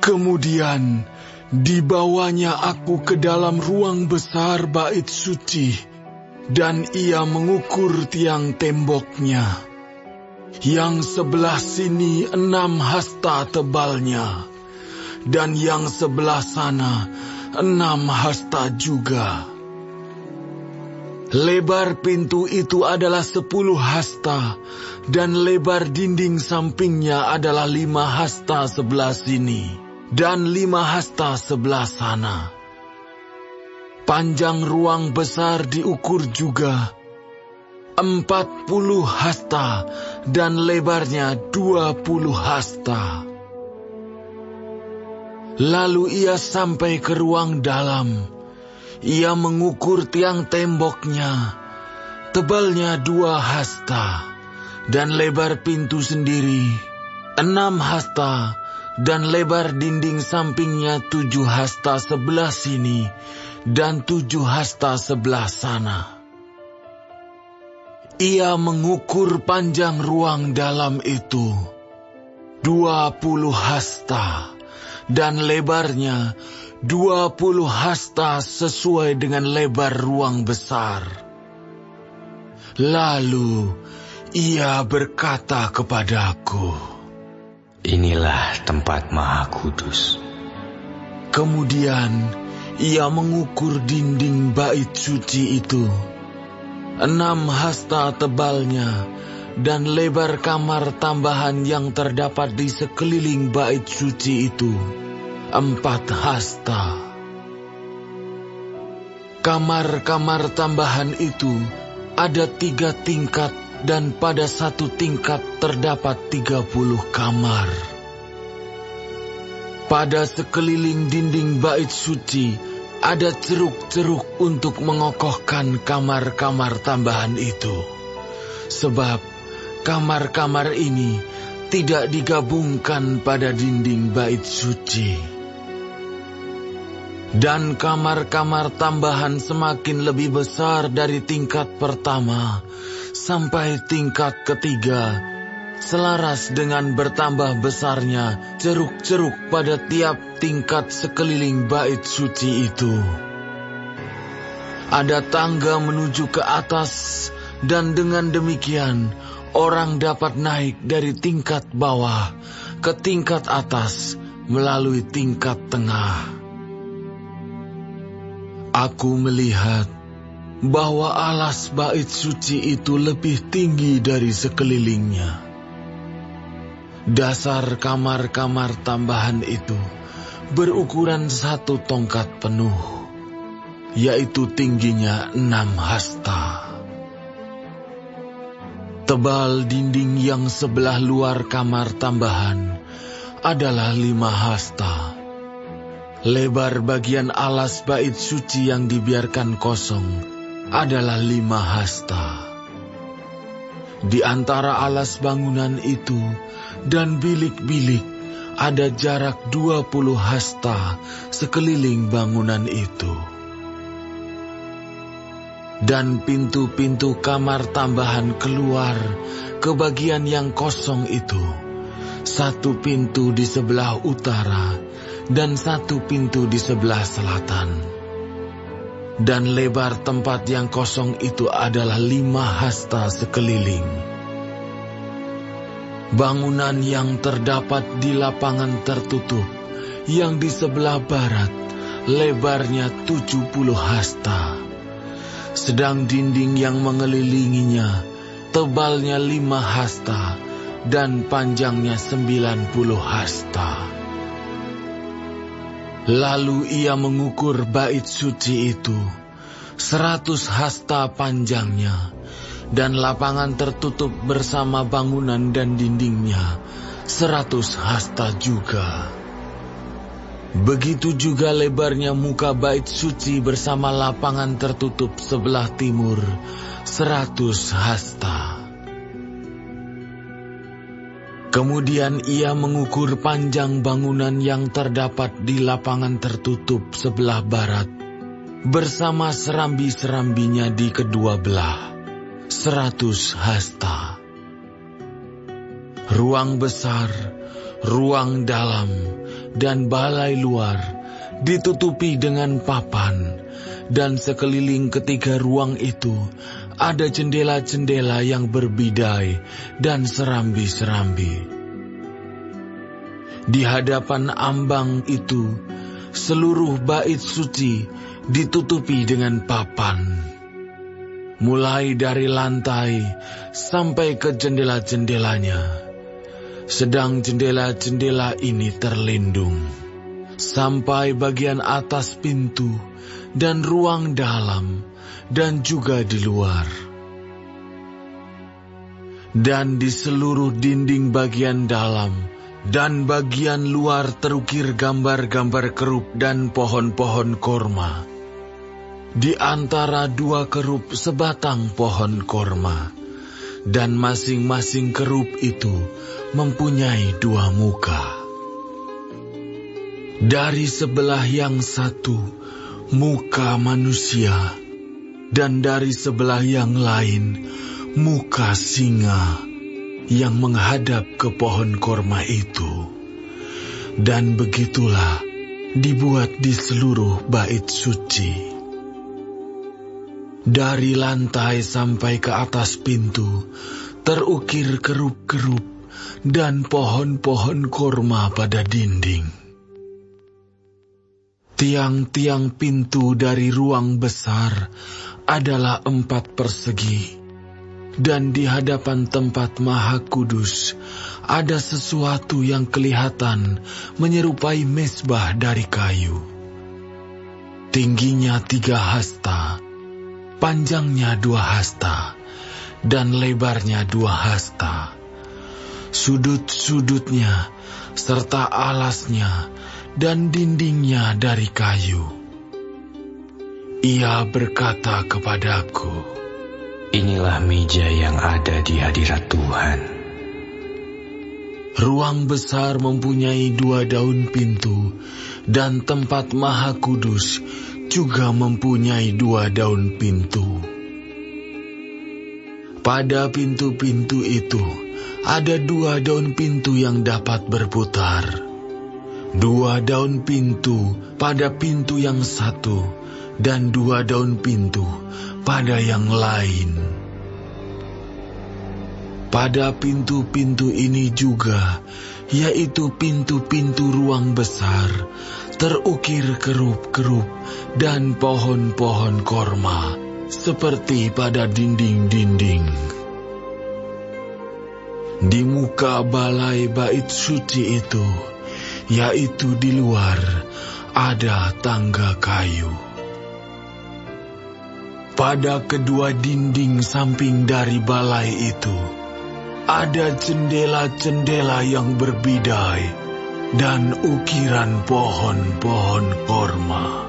Kemudian dibawanya aku ke dalam ruang besar bait suci, dan ia mengukur tiang temboknya. Yang sebelah sini 6 hasta tebalnya, dan yang sebelah sana 6 hasta juga. Lebar pintu itu adalah 10 hasta, dan lebar dinding sampingnya adalah 5 hasta sebelah sini, dan 5 hasta sebelah sana. Panjang ruang besar diukur juga 40 hasta, dan lebarnya 20 hasta. Lalu ia sampai ke ruang dalam. Ia mengukur tiang temboknya, tebalnya 2 hasta, dan lebar pintu sendiri 6 hasta, dan lebar dinding sampingnya 7 hasta sebelah sini, dan 7 hasta sebelah sana. Ia mengukur panjang ruang dalam itu 20 hasta, dan lebarnya 20 hasta sesuai dengan lebar ruang besar. Lalu ia berkata kepadaku, "Inilah tempat Maha Kudus." Kemudian ia mengukur dinding bait suci itu 6 hasta tebalnya, dan lebar kamar tambahan yang terdapat di sekeliling bait suci itu 4 hasta. Kamar-kamar tambahan itu ada 3 tingkat, dan pada satu tingkat terdapat 30 kamar. Pada sekeliling dinding bait suci ada ceruk-ceruk untuk mengokohkan kamar-kamar tambahan itu, sebab kamar-kamar ini tidak digabungkan pada dinding bait suci. Dan kamar-kamar tambahan semakin lebih besar dari tingkat pertama sampai tingkat ketiga, selaras dengan bertambah besarnya ceruk-ceruk pada tiap tingkat sekeliling bait suci itu. Ada tangga menuju ke atas, dan dengan demikian orang dapat naik dari tingkat bawah ke tingkat atas melalui tingkat tengah. Aku melihat bahwa alas bait suci itu lebih tinggi dari sekelilingnya. Dasar kamar-kamar tambahan itu berukuran 1 tongkat penuh, yaitu tingginya 6 hasta. Tebal dinding yang sebelah luar kamar tambahan adalah 5 hasta. Lebar bagian alas bait suci yang dibiarkan kosong adalah 5 hasta. Di antara alas bangunan itu dan bilik-bilik ada jarak 20 hasta sekeliling bangunan itu. Dan pintu-pintu kamar tambahan keluar ke bagian yang kosong itu, 1 pintu di sebelah utara dan 1 pintu di sebelah selatan. Dan lebar tempat yang kosong itu adalah 5 hasta sekeliling. Bangunan yang terdapat di lapangan tertutup yang di sebelah barat lebarnya 70 hasta. Sedang dinding yang mengelilinginya tebalnya 5 hasta dan panjangnya 90 hasta. Lalu ia mengukur bait suci itu 100 hasta panjangnya, dan lapangan tertutup bersama bangunan dan dindingnya 100 hasta juga. Begitu juga lebarnya muka bait suci bersama lapangan tertutup sebelah timur 100 hasta. Kemudian ia mengukur panjang bangunan yang terdapat di lapangan tertutup sebelah barat bersama serambi-serambinya di kedua belah, 100 hasta. Ruang besar, ruang dalam, dan balai luar ditutupi dengan papan, dan sekeliling ketiga ruang itu ada jendela-jendela yang berbidai dan serambi-serambi. Di hadapan ambang itu, seluruh bait suci ditutupi dengan papan, mulai dari lantai sampai ke jendela-jendelanya. Sedang jendela-jendela ini terlindung sampai bagian atas pintu dan ruang dalam dan juga di luar. Dan di seluruh dinding bagian dalam dan bagian luar terukir gambar-gambar kerup dan pohon-pohon korma. Di antara dua kerup sebatang pohon korma, dan masing-masing kerup itu mempunyai dua muka. Dari sebelah yang satu, muka manusia, dan dari sebelah yang lain, muka singa yang menghadap ke pohon korma itu. Dan begitulah dibuat di seluruh bait suci. Dari lantai sampai ke atas pintu, terukir kerup-kerup dan pohon-pohon korma pada dinding. Tiang-tiang pintu dari ruang besar adalah 4 persegi, dan di hadapan tempat Maha Kudus ada sesuatu yang kelihatan menyerupai mezbah dari kayu. Tingginya 3 hasta, panjangnya 2 hasta, dan lebarnya 2 hasta. Sudut-sudutnya serta alasnya dan dindingnya dari kayu. Ia berkata kepadaku, inilah meja yang ada di hadirat Tuhan. Ruang besar mempunyai 2 daun pintu, dan tempat Maha Kudus juga mempunyai 2 daun pintu. Pada pintu-pintu itu ada 2 daun pintu yang dapat berputar. 2 daun pintu pada pintu yang satu, dan 2 daun pintu pada yang lain. Pada pintu-pintu ini juga, yaitu pintu-pintu ruang besar, terukir kerup-kerup dan pohon-pohon korma, seperti pada dinding-dinding. Di muka balai bait suci itu, yaitu di luar, ada tangga kayu. Pada kedua dinding samping dari balai itu, ada jendela-jendela yang berbidai dan ukiran pohon-pohon korma.